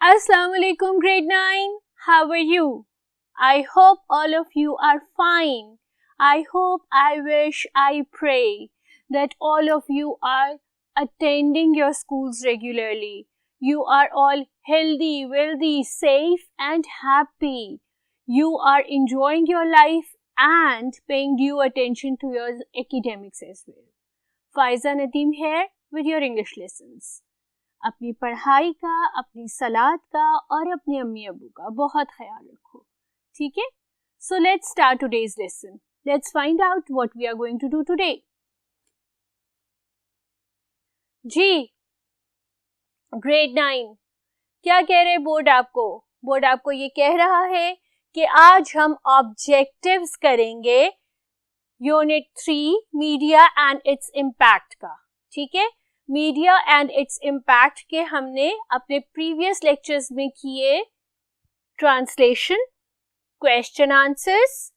Assalamu alaikum grade 9. How are you? I hope all of you are fine. I hope, I wish, I pray that all of you are attending your schools regularly. You are all healthy, wealthy, safe and happy. You are enjoying your life and paying due attention to your academics as well. Faiza Nadeem here with your English lessons. अपनी पढ़ाई का, अपनी सलाद का और अपने अम्मी अब्बू का बहुत ख्याल रखो, ठीक है? So let's start today's lesson. Let's find out what we are going to do today. जी, ग्रेड 9 क्या कह रहे बोर्ड आपको? बोर्ड आपको ये कह रहा है कि आज हम ऑब्जेक्टिव्स करेंगे unit 3 media and its impact का, ठीक है? मीडिया एंड इट्स इम्पैक्ट के हमने अपने प्रीवियस लेक्चर्स में किए ट्रांसलेशन, क्वेश्चन आंसर्स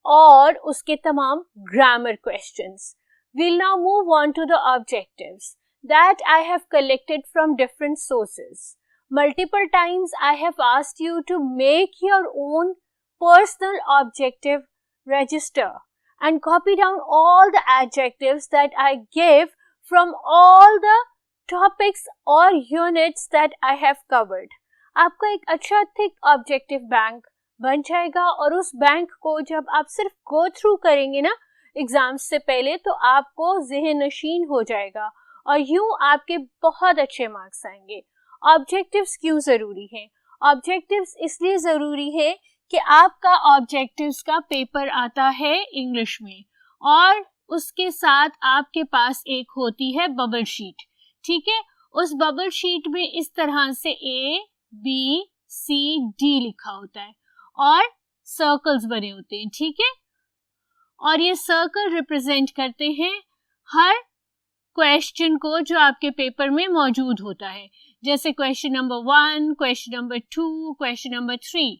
और उसके तमाम grammar questions. We'll now move on to the objectives that I have collected from different sources. Multiple times I have asked you to make your own personal objective register and copy down all the adjectives that I give from all the topics or units that I have covered. आपका एक अच्छा thick objective bank बन जाएगा और उस bank को जब आप सिर्फ गो थ्रू करेंगे ना एग्जाम्स से पहले तो आपको ज़हन नशीन हो जाएगा और यूं आपके बहुत अच्छे मार्क्स आएंगे. ऑब्जेक्टिव्स क्यों ज़रूरी हैं? ऑब्जेक्टिव्स इसलिए ज़रूरी है कि आपका ऑब्जेक्टिव्स का पेपर आता है इंग्लिश में और उसके साथ आपके पास एक होती है बबल शीट, ठीक है? उस बबल शीट में इस तरह से A, B, C, D लिखा होता है और सर्कल्स बने होते हैं, ठीक है? और ये सर्कल रिप्रेजेंट करते हैं हर क्वेश्चन को जो आपके पेपर में मौजूद होता है, जैसे question number 1, question number 2, question number 3.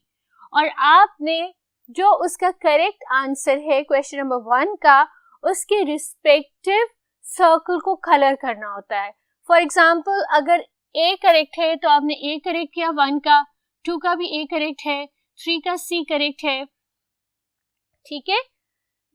और आपने जो उसका करेक्ट आंसर है क्वेश्चन नंबर 1 का उसके रिस्पेक्टिव सर्कल को कलर करना होता है. फॉर एग्जाम्पल अगर A करेक्ट है तो आपने A करेक्ट किया 1 का, 2 का भी A करेक्ट है, 3 का C करेक्ट है, ठीक है?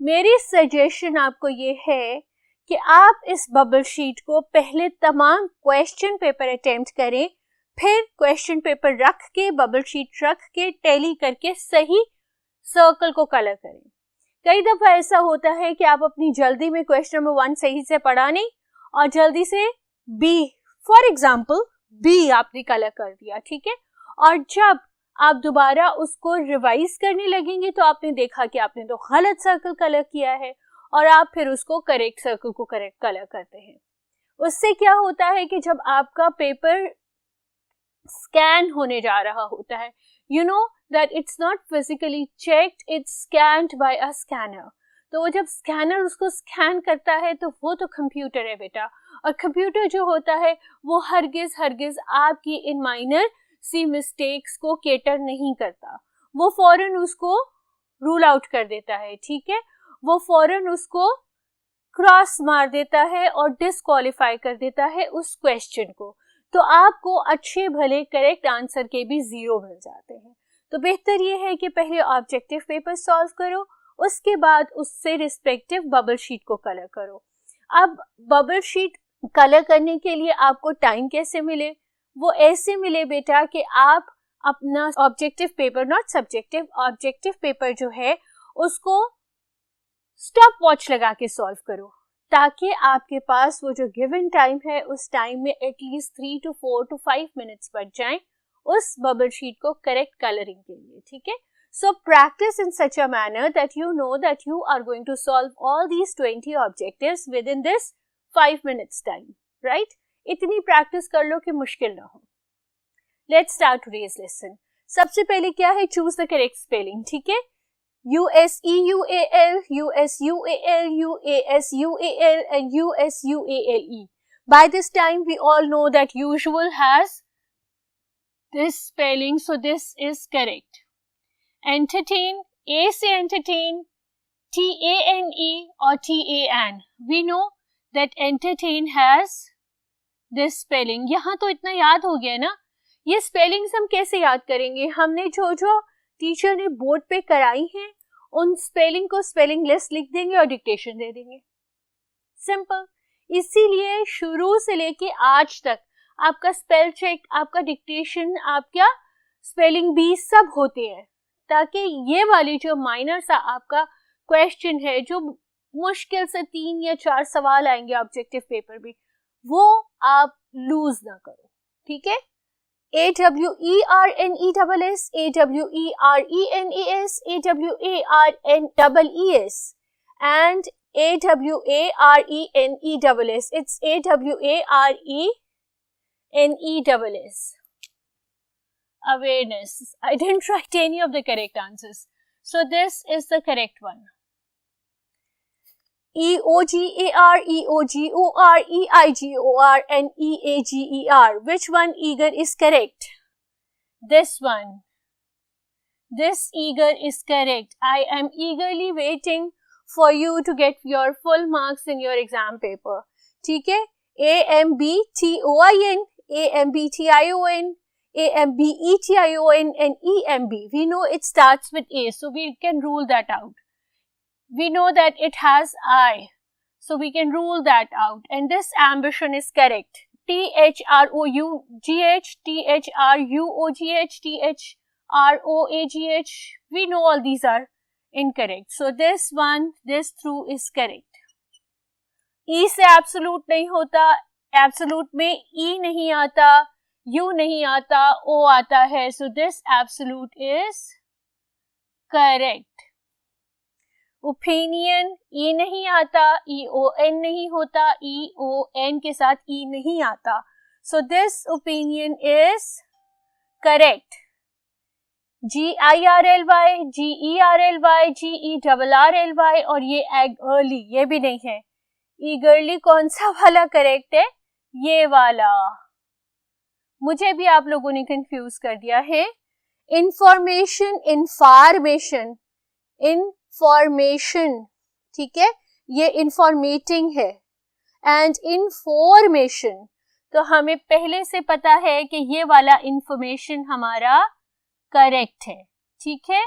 मेरी सजेशन आपको ये है कि आप इस बबल शीट को पहले तमाम क्वेश्चन पेपर अटेम्प्ट करें, फिर क्वेश्चन पेपर रख के बबल शीट रख के टैली करके सही सर्कल को कलर करें. कई दफा ऐसा होता है कि आप अपनी जल्दी में क्वेश्चन नंबर 1 सही से पढ़ा नहीं और जल्दी से B, फॉर एग्जाम्पल B आपने कलर कर दिया, ठीक है? और जब आप दोबारा उसको रिवाइज करने लगेंगे तो आपने देखा कि आपने तो गलत सर्कल कलर किया है और आप फिर उसको करेक्ट सर्कल को करेक्ट कलर करते हैं. उससे क्या होता है कि जब आपका पेपर स्कैन होने जा रहा होता है, you know that it's not physically checked, it's scanned by a scanner. तो वो जब स्कैनर उसको स्कैन करता है तो वो तो कंप्यूटर है बेटा, और कंप्यूटर जो होता है वो हरगिज आपकी इन माइनर सी मिस्टेक्स को केटर नहीं करता. वो फौरन उसको रूल आउट कर देता है, ठीक है? वो फौरन उसको क्रॉस मार देता है और डिस्क्वालीफाई कर देता है उस क्वेश्चन को. तो आपको अच्छे भले करेक्ट आंसर के भी 0 मिल जाते हैं. तो बेहतर ये है कि पहले ऑब्जेक्टिव पेपर सॉल्व करो, उसके बाद उससे रिस्पेक्टिव बबल शीट को कलर करो. अब बबल शीट कलर करने के लिए आपको टाइम कैसे मिले? वो ऐसे मिले बेटा कि आप अपना objective paper, not subjective, objective paper जो है उसको स्टॉप वॉच लगा के सॉल्व करो, ताकि आपके पास वो जो गिवन टाइम है उस टाइम में एटलीस्ट 3 to 4 to 5 मिनट्स बच जाएं उस बबल शीट को करेक्ट कलरिंग के लिए, ठीक है? So practice in such a manner that you know that you are going to solve all these 20 objectives within this 5 minutes time, right? इतनी practice कर लो कि मुश्किल ना हो. Let's start today's lesson. सबसे पहले क्या है? चूज द करेक्ट स्पेलिंग, ठीक है? USEUAL, USUAL, UASUAL and USUALE. By this time we all know that usual has this spelling, so this is correct. Entertain, A से entertain, TANE or TAN. We know that entertain has this spelling. यहाँ तो इतना याद हो गया ना. ये spellings हम कैसे याद करेंगे? हमने जो जो टीचर ने बोर्ड पे कराई हैं उन स्पेलिंग को स्पेलिंग लिस्ट लिख देंगे और डिक्टेशन दे देंगे. सिंपल. इसीलिए शुरू से लेके आज तक आपका स्पेल चेक, आपका डिक्टेशन, आपका स्पेलिंग बी सब होते हैं, ताकि ये वाली जो माइनर सा आपका क्वेश्चन है, जो मुश्किल से 3 या 4 सवाल आएंगे ऑब्जेक्टिव पेपर में, वो आप लूज ना करो. ठीक है. AWERNESS, AWERENES, AWARNEES and AWARENESS. It's AWARENESS. Awareness. I didn't write any of the correct answers. So this is the correct one. EOGAR, EOGOR, EIGOR and EAGER. Which one eager is correct? This one. This eager is correct. I am eagerly waiting for you to get your full marks in your exam paper. ठीक है? AMBTOIN, AMBTION, AMBETION and EMB. We know it starts with A, so we can rule that out. We know that it has I, so we can rule that out. And this ambition is correct. THROUGH, THRUOGH, THROAGH. We know all these are incorrect. So this one, this through is correct. E से absolute नहीं होता, absolute में E नहीं आता, U नहीं आता, O आता है. So this absolute is correct. Opinion, E नहीं आता, EON नहीं होता, EON के साथ E नहीं आता. So this opinion is correct. GIRLY, GERLY, GERRLY और ये eagerly, ये भी नहीं है. Eagerly कौन सा वाला करेक्ट है? ये वाला. मुझे भी आप लोगों ने कंफ्यूज कर दिया है. इंफॉर्मेशन, इंफॉर्मेशन, इंफॉर्मेशन, ठीक है, ये इंफॉर्मेटिंग है. एंड इंफॉर्मेशन, तो हमें पहले से पता है कि ये वाला इंफॉर्मेशन हमारा करेक्ट है. ठीक है.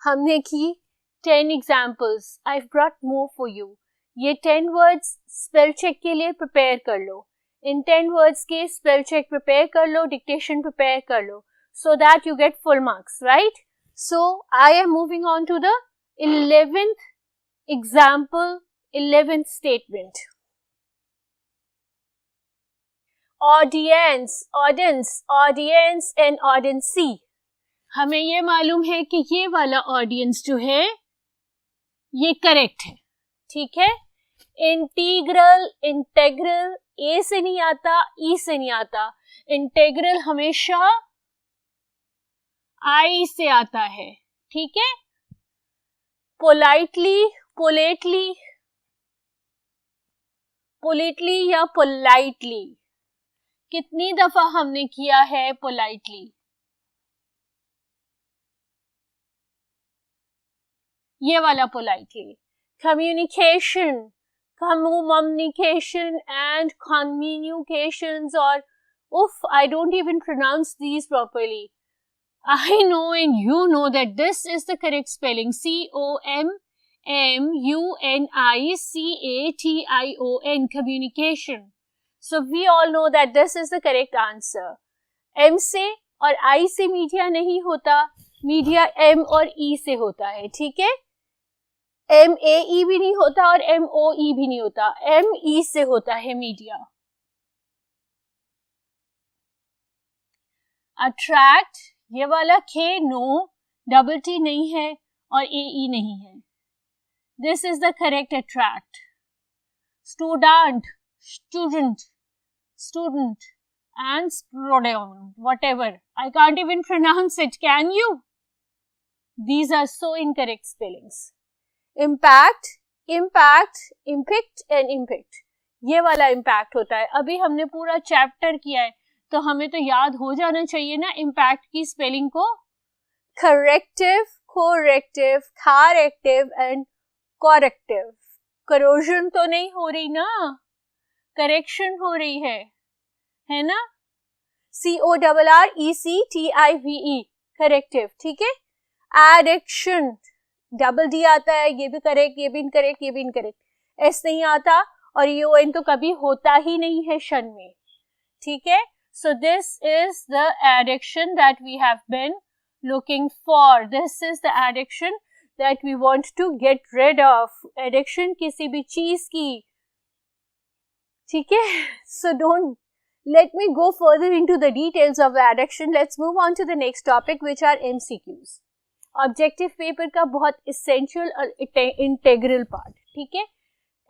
हमने की 10 examples. I brought more for you. ये 10 वर्ड्स स्पेल चेक के लिए प्रिपेयर कर लो. इन 10 वर्ड्स के स्पेल चेक प्रिपेयर कर लो, डिक्टेशन प्रिपेयर कर लो, so that you get full marks, right? So I am moving on to the 11th example, 11th statement. Audience, audience, audience and audiency. हमें ये मालूम है कि ये वाला ऑडियंस जो है ये करेक्ट है. ठीक है. इंटीग्रल, इंटेग्रल ए से नहीं आता, ई से नहीं आता. इंटेग्रल हमेशा आई से आता है. ठीक है. पोलाइटली, पोलेटली, पोलेटली या पोलाइटली. कितनी दफा हमने किया है पोलाइटली? ये वाला politely. Communication, communication and communications, or I don't even pronounce these properly. I know and you know that this is the correct spelling. COMMUNICATION, communication. So we all know that this is the correct answer. M से और I से media नहीं होता, media M और E से होता है. ठीक है. MAE भी नहीं होता और MOE भी नहीं होता, ME से होता है मीडिया. अट्रैक्ट, ये वाला K नो, डबल T नहीं है और AE नहीं है. This is the correct attract. Student, student, student and student, whatever. I can't even pronounce it. Can you? These are so incorrect spellings. Impact, impact, impact and impact. ये वाला impact होता है. अभी हमने पूरा चैप्टर किया है तो हमें तो याद हो जाना चाहिए ना impact की स्पेलिंग को. Corrective, corrective, corrective and corrective. corrosion तो नहीं हो रही ना, correction हो रही है ना? CORRECTIVE, corrective, ठीक है? addiction, डबल डी आता है, ये भी करेक्ट, ये भी इनकरेक्ट, ये भी इनकरेक्ट. एस नहीं आता और EON तो कभी होता ही नहीं है शन में, ठीक है? So this is the addiction that we have been looking for. This is the addiction that we want to get rid of. Addiction किसी भी चीज की, ठीक है? So don't let me go further into the details of the addiction. Let's move on to the next topic, which are MCQs. Objective paper का बहुत essential और integral part, ठीक है?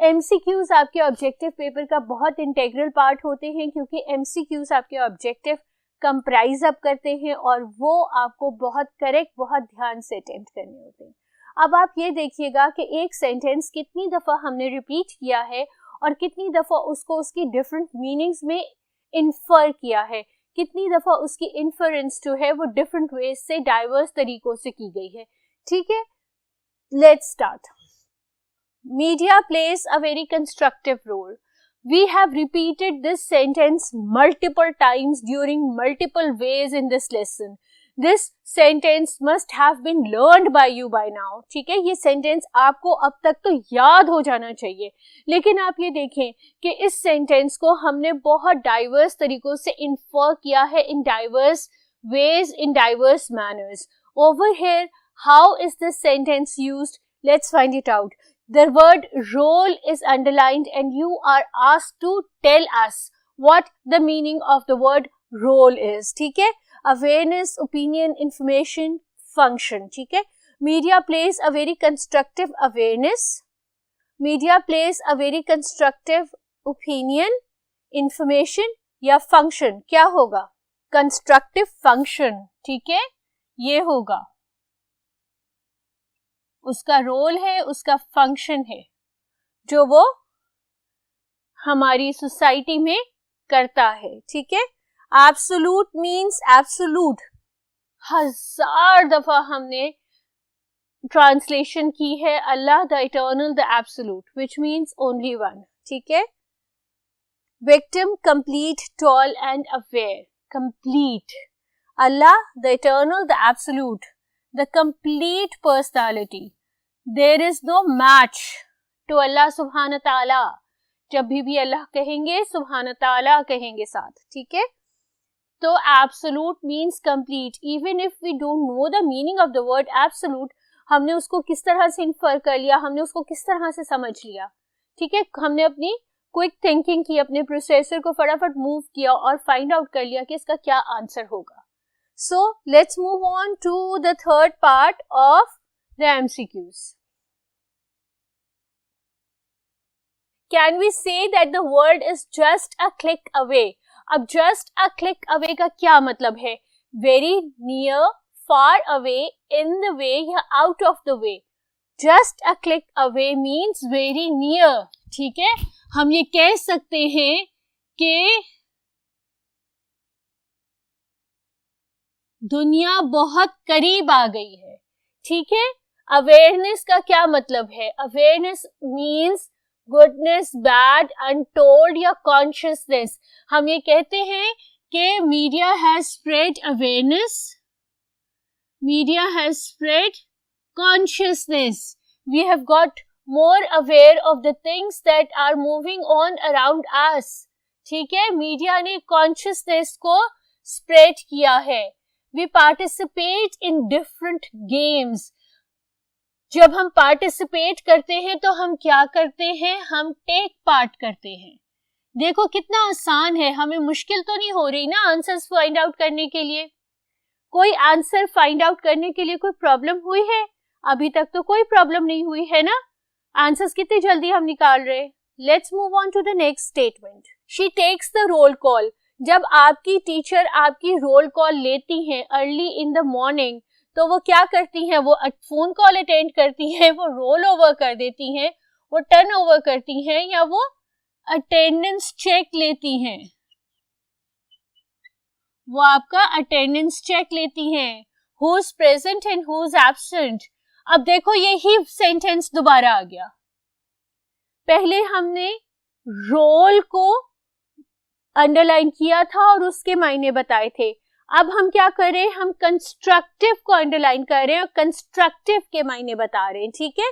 MCQs आपके ऑब्जेक्टिव पेपर का बहुत इंटेग्रल पार्ट होते हैं, क्योंकि MCQs आपके ऑब्जेक्टिव कंप्राइज अप करते हैं और वो आपको बहुत करेक्ट, बहुत ध्यान से अटेम्प्ट करने होते हैं. अब आप ये देखिएगा कि एक सेंटेंस कितनी दफ़ा हमने रिपीट किया है और कितनी दफ़ा उसको उसकी डिफरेंट मीनिंग्स में इन्फर किया है, कितनी दफ़ा उसकी इन्फरेंस जो है वो डिफरेंट वेज से, डाइवर्स तरीकों से की गई है, ठीक है? Let's start. Media plays a very constructive role. We have repeated this sentence multiple times during multiple ways in this lesson. This sentence must have been learned by you by now. ठीक है, ये sentence आपको अब तक तो याद हो जाना चाहिए. लेकिन आप ये देखें कि इस sentence को हमने बहुत diverse तरीकों से infer किया है, in diverse ways, in diverse manners. Over here, how is this sentence used? Let's find it out. The word role is underlined and you are asked to tell us what the meaning of the word role is. ठीक है? Awareness, opinion, information, function. ठीक है? Media plays a very constructive awareness. Media plays a very constructive opinion, information या function. क्या होगा? Constructive function. ठीक है? ये होगा. उसका रोल है, उसका फंक्शन है जो वो हमारी सोसाइटी में करता है, ठीक है? Absolute means absolute. 1000 दफा हमने ट्रांसलेशन की है Allah the eternal the absolute, which means only one, ठीक है? Victim, complete, tall and aware. Complete, Allah the eternal the absolute, the complete personality. There is no match to Allah subhanahu wa ta'ala. जब भी अल्लाह कहेंगे subhanahu wa ta'ala कहेंगे साथ, ठीक है? तो absolute means complete. Even if we don't know the meaning of the word absolute, हमने उसको किस तरह से इन्फर कर लिया, हमने उसको किस तरह से समझ लिया, ठीक है? हमने अपनी क्विक थिंकिंग की, अपने प्रोसेसर को फटाफट मूव किया और फाइंड आउट कर लिया कि इसका क्या आंसर होगा. So let's move on to the third part of the MCQs. Can we say that the world is just a click away? अब just a click away का क्या मतलब है? Very near, far away, in the way या out of the way. Just a click away means very near. ठीक है? हम ये कह सकते हैं कि दुनिया बहुत करीब आ गई है, ठीक है? अवेयरनेस का क्या मतलब है? Awareness means goodness, bad, untold या कॉन्शियसनेस. हम ये कहते हैं कि media has spread awareness, media has spread consciousness. We have got more aware of the things that are moving on around us, ठीक है? मीडिया ने कॉन्शियसनेस को स्प्रेड किया है. We participate in different games. जब हम पार्टिसिपेट करते हैं तो हम क्या करते हैं? हम टेक पार्ट करते हैं. देखो कितना आसान है, हमें मुश्किल तो नहीं हो रही ना आंसर्स फाइंड आउट करने के लिए. कोई आंसर फाइंड आउट करने के लिए कोई प्रॉब्लम हुई है? अभी तक तो कोई प्रॉब्लम नहीं हुई है ना. आंसर्स कितनी जल्दी हम निकाल रहे. Let's move on to the next statement. She takes the roll call. जब आपकी टीचर आपकी रोल कॉल लेती हैं अर्ली इन द मॉर्निंग, तो वो क्या करती हैं? वो फोन कॉल अटेंड करती हैं, वो रोल ओवर कर देती हैं, वो टर्न ओवर करती हैं, या वो अटेंडेंस चेक लेती हैं? वो आपका अटेंडेंस चेक लेती हैं. Who is present and who is absent. अब देखो यही सेंटेंस दोबारा आ गया। पहले हमने रोल को अंडरलाइन किया था और उसके मायने बताए थे। अब हम क्या कर रहे हैं, हम कंस्ट्रक्टिव को अंडरलाइन कर रहे हैं और कंस्ट्रक्टिव के मायने बता रहे हैं। ठीक है,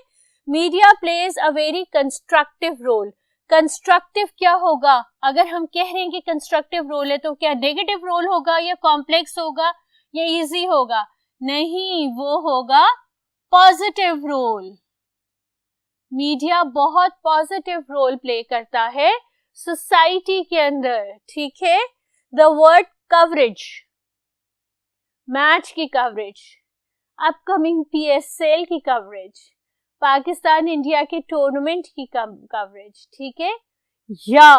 media plays a very constructive role. Constructive क्या होगा, अगर हम कह रहे हैं कि कंस्ट्रक्टिव रोल है तो क्या नेगेटिव रोल होगा या कॉम्प्लेक्स होगा या इजी होगा? नहीं, वो होगा पॉजिटिव रोल। मीडिया बहुत पॉजिटिव रोल प्ले करता है सोसाइटी के अंदर। ठीक है, द वर्ड कवरेज, मैच की कवरेज, अपकमिंग PSL की कवरेज, पाकिस्तान इंडिया के टूर्नामेंट की कवरेज। ठीक है, या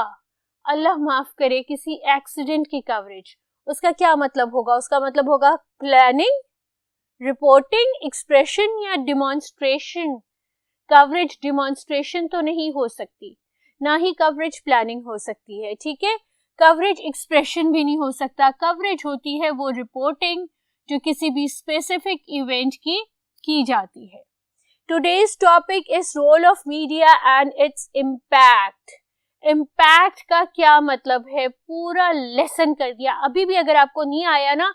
अल्लाह माफ करे किसी एक्सीडेंट की कवरेज। उसका क्या मतलब होगा? उसका मतलब होगा प्लानिंग, रिपोर्टिंग, एक्सप्रेशन या डिमॉन्स्ट्रेशन। कवरेज डिमॉन्स्ट्रेशन तो नहीं हो सकती, ना ही कवरेज प्लानिंग हो सकती है। ठीक है, कवरेज एक्सप्रेशन भी नहीं हो सकता। कवरेज होती है वो रिपोर्टिंग जो किसी भी स्पेसिफिक इवेंट की जाती है। Today's topic is role of media and its impact. Impact का क्या मतलब है पूरा लेसन कर दिया। अभी भी अगर आपको नहीं आया ना,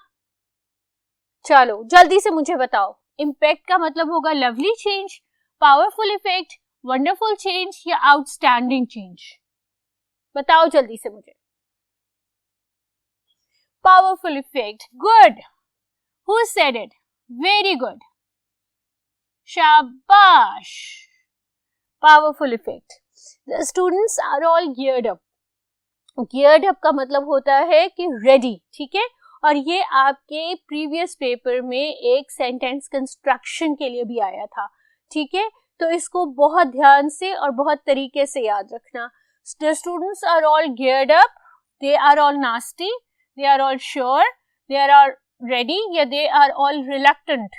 चलो जल्दी से मुझे बताओ। इम्पैक्ट का मतलब होगा lovely change, powerful effect, wonderful change या आउटस्टैंडिंग चेंज। बताओ जल्दी से मुझे। Powerful effect, good. Who said it? Very good, शाबाश। Powerful effect. The students are all geared up. Geared up का मतलब होता है कि रेडी। ठीक है, और ये आपके प्रीवियस पेपर में एक सेंटेंस कंस्ट्रक्शन के लिए भी आया था। ठीक है, तो इसको बहुत ध्यान से और बहुत तरीके से याद रखना। The students are all geared up, they are all nasty, they are all sure, they are all ready या they are all reluctant.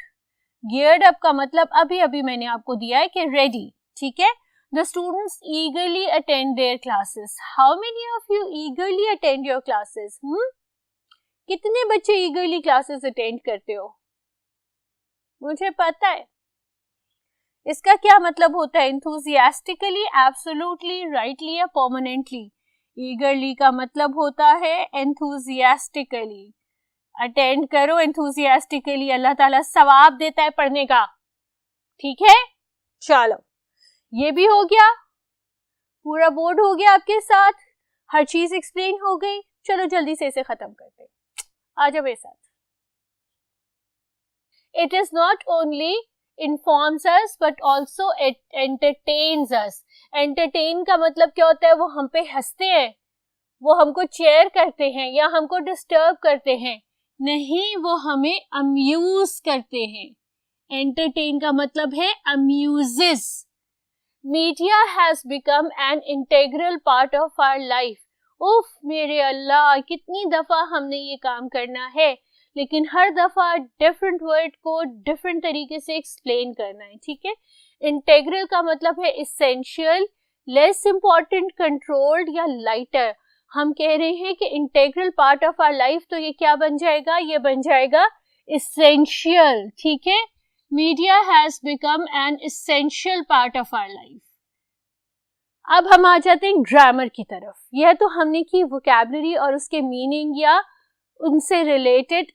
Geared up का मतलब अभी अभी मैंने आपको दिया है कि रेडी। ठीक है, the students ईगरली attend there classes. How many of you ईगरली attend your classes? कितने बच्चे ईगरली क्लासेस अटेंड करते हो? मुझे पता है। इसका क्या मतलब होता है? enthusiastically, absolutely, rightly या permanently? eagerly का मतलब होता है enthusiastically। अटेंड करो enthusiastically, अल्लाह ताला सवाब देता है पढ़ने का। ठीक है, चलो ये भी हो गया, पूरा बोर्ड हो गया आपके साथ, हर चीज एक्सप्लेन हो गई। चलो जल्दी से इसे खत्म करते हैं, आ जाओ मेरे साथ। It is not only informs us but also it entertains us। entertain का मतलब क्या होता है? वो हम पे हंसते हैं, वो हमको चेयर करते हैं या हमको डिस्टर्ब करते हैं। नहीं, वो हमें अम्यूज करते हैं। entertain का मतलब है amuses। media has become an integral part of our life। उफ मेरे अल्लाह, कितनी दफा हमने ये काम करना है, लेकिन हर दफा डिफरेंट वर्ड को डिफरेंट तरीके से एक्सप्लेन करना है। ठीक है, इंटेग्रल का मतलब है इसेंशियल, लेस इंपॉर्टेंट, कंट्रोल्ड या लाइटर। हम कह रहे हैं कि integral part of our life, तो ये क्या बन जाएगा? ये बन जाएगा इसेंशियल। ठीक है, media has become an essential part of our life. अब हम आ जाते हैं ग्रामर की तरफ। यह तो हमने की वोकैबुलरी और उसके मीनिंग या उनसे रिलेटेड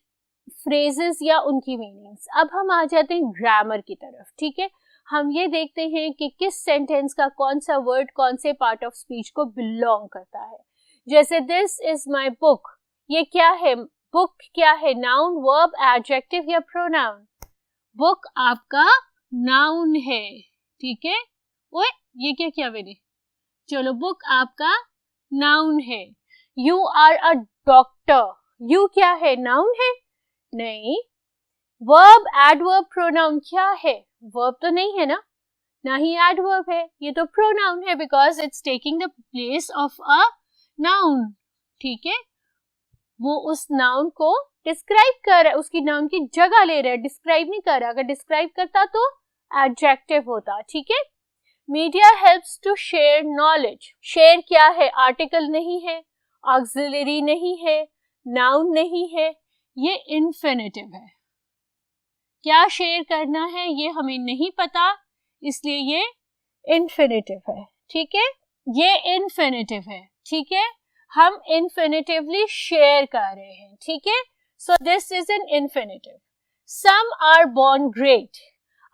फ्रेजेस या उनकी मीनिंग्स। अब हम आ जाते हैं ग्रामर की तरफ। ठीक है, हम ये देखते हैं कि किस सेंटेंस का कौन सा वर्ड कौन से पार्ट ऑफ स्पीच को बिलोंग करता है। जैसे दिस इज माई बुक, ये क्या है? बुक क्या है? नाउन, वर्ब, एडजेक्टिव या प्रोनाउन? बुक आपका नाउन है। ठीक है, ओए ये क्या किया मैंने? चलो, बुक आपका नाउन है। You are a doctor, you क्या है? नाउन है? नहीं। वर्ब, एडवर्ब, प्रोनाउन क्या है? वर्ब तो नहीं है ना ही एडवर्ब है, ये तो प्रोनाउन है because it's taking the place of a noun. ठीक है, वो उस नाउन को डिस्क्राइब कर रहा है, उसकी नाउन की जगह ले रहा है, डिस्क्राइब नहीं कर रहा। अगर डिस्क्राइब करता तो एडजेक्टिव होता। ठीक है, media helps to share knowledge. Share क्या है? आर्टिकल नहीं है, ऑक्सिलरी नहीं है, नाउन नहीं है, ये इन्फिनिटिव है। क्या शेयर करना है ये हमें नहीं पता, इसलिए ये इन्फिनेटिव है, ठीक है, ये इन्फिनेटिव है, ठीक है, हम इन्फिनेटिवली शेयर कर रहे हैं, ठीक है, so this is an infinitive. Some are born great.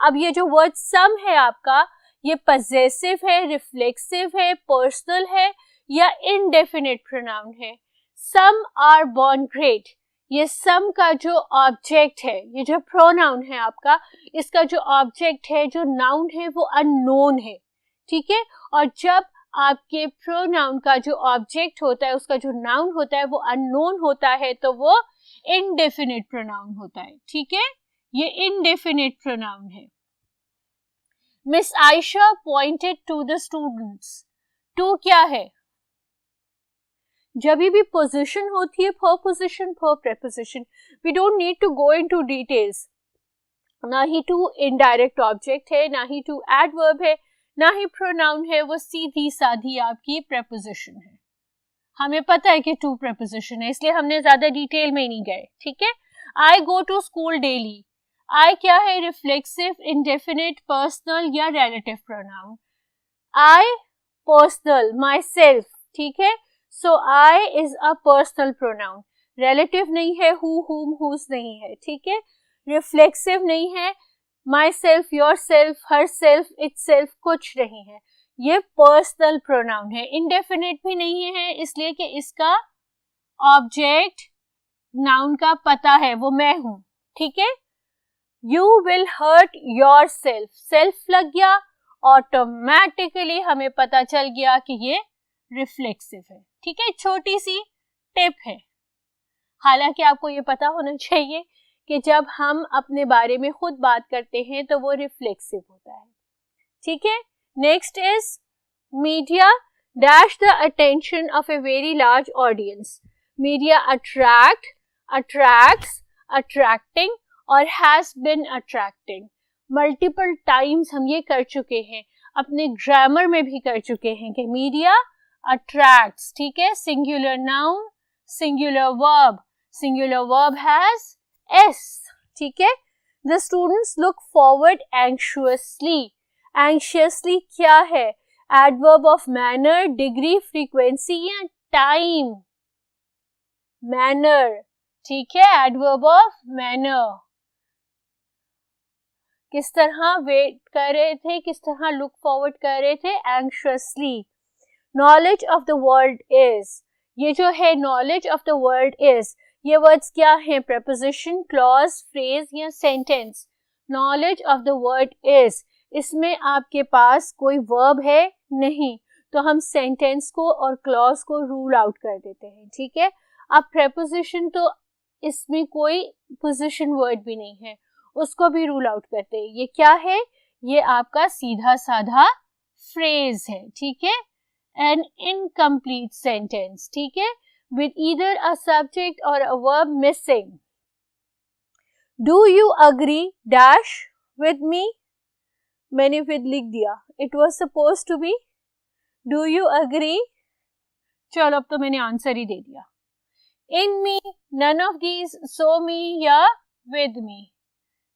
अब ये जो वर्ड सम है आपका, ये पजेसिव है, रिफ्लेक्सिव है, पर्सनल है या इंडेफिनिट प्रोनाउन है। सम आर बोर्न ग्रेट, ये सम का जो ऑब्जेक्ट है, ये जो प्रोनाउन है आपका, इसका जो ऑब्जेक्ट है, जो नाउन है, वो अननोन है, ठीक है, और जब आपके प्रोनाउन का जो ऑब्जेक्ट होता है, उसका जो नाउन होता है, वो अननोन होता है, तो वो इंडेफिनिट प्रोनाउन होता है, ठीक है, ये इंडेफिनिट प्रोनाउन है। Miss Ayesha pointed to the students. To क्या है? जब भी पोजीशन होती है, for position, for preposition, we don't need to go into details. ना ही टू इनडायरेक्ट ऑब्जेक्ट है, ना ही टू एडवर्ब है, ना ही प्रोनाउन है, वो सीधी साधी आपकी प्रेपोजिशन है। हमें पता है कि टू प्रेपोजिशन है, इसलिए हमने ज्यादा डिटेल में नहीं गए, ठीक है। I go to school daily. I क्या है? रिफ्लेक्सिव, इंडेफिनिट, पर्सनल या relative pronoun. I personal, myself, ठीक है, so I is a personal pronoun. Relative नहीं है, हु, हुम, हुज नहीं है, ठीक है, रिफ्लेक्सिव नहीं है, my self, your self, her self, it's self, कुछ नहीं है, ये पर्सनल प्रोनाउन है। इंडेफिनिट भी नहीं है, इसलिए कि इसका ऑब्जेक्ट नाउन का पता है, वो मैं हूं, ठीक है। You will hurt yourself, self लग गया, ऑटोमेटिकली हमें पता चल गया कि ये रिफ्लेक्सिव है, ठीक है। छोटी सी टिप है, हालांकि आपको ये पता होना चाहिए कि जब हम अपने बारे में खुद बात करते हैं तो वो रिफ्लेक्सिव होता है, ठीक है। Next is media dash the attention of a very large audience. Media attract, attracts, attracting और has been attracting. Multiple times हम ये कर चुके हैं, अपने ग्रामर में भी कर चुके हैं कि मीडिया अट्रैक्ट्स, ठीक है, singular noun, singular verb, singular verb has S, ठीक है। The students look forward anxiously. Anxiously क्या है? Adverb of manner, degree, frequency या time? Manner, ठीक है, adverb of manner। किस तरह वेट कर रहे थे, किस तरह लुक फॉरवर्ड कर रहे थे? anxiously। Knowledge of the world is, ये जो है knowledge of the world is, ये वर्ड्स क्या हैं? प्रेपोजिशन, क्लॉज, फ्रेज या sentence. Knowledge of the word is, इसमें आपके पास कोई वर्ब है नहीं, तो हम सेंटेंस को और क्लॉज को रूल आउट कर देते हैं, ठीक है। अब प्रेपोजिशन, तो इसमें कोई पोजिशन वर्ड भी नहीं है, उसको भी रूल आउट करते हैं। ये क्या है? ये आपका सीधा साधा फ्रेज है, ठीक है, एन इनकम्प्लीट सेंटेंस, ठीक है, with either a subject or a verb missing. Do you agree dash with me? मैंने with लिख दिया, it was supposed to be do you agree? चलो अब तो मैंने आंसर ही दे दिया। In me, none of these, so me या with me,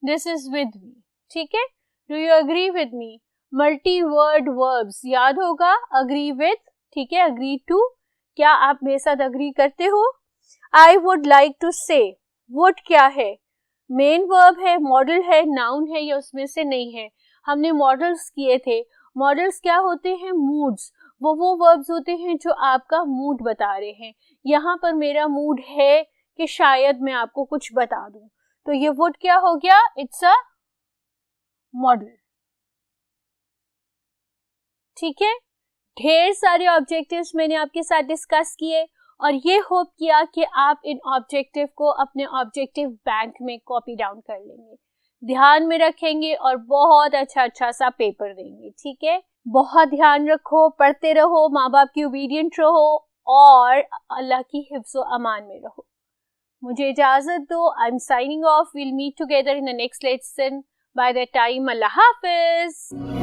this is with me, ठीक है। Do you agree with me? Multi word verbs याद होगा, agree with, ठीक है, agree to, क्या आप मेरे साथ अग्री करते हो? I would like to say, would क्या है? मेन वर्ब है, मॉडल है, नाउन है या उसमें से नहीं है? हमने मॉडल्स किए थे। मॉडल्स क्या होते हैं? मूड्स। वो वर्ब्स होते हैं जो आपका मूड बता रहे हैं। यहाँ पर मेरा मूड है कि शायद मैं आपको कुछ बता दूं, तो ये वुड क्या हो गया? इट्स अ मॉडल, ठीक है। ढेर सारे ऑब्जेक्टिव्स मैंने आपके साथ डिस्कस किए और ये होप किया कि आप इन ऑब्जेक्टिव को अपने ऑब्जेक्टिव बैंक में कॉपी डाउन कर लेंगे, ध्यान में रखेंगे और बहुत अच्छा सा पेपर देंगे, ठीक है। बहुत ध्यान रखो, पढ़ते रहो, माँ बाप की ओबीडियंट रहो और अल्लाह की हिफ्ज़ो अमान में रहो। मुझे इजाजत दो, I am signing off, will meet together in the next lesson. By the time, Allah Hafiz.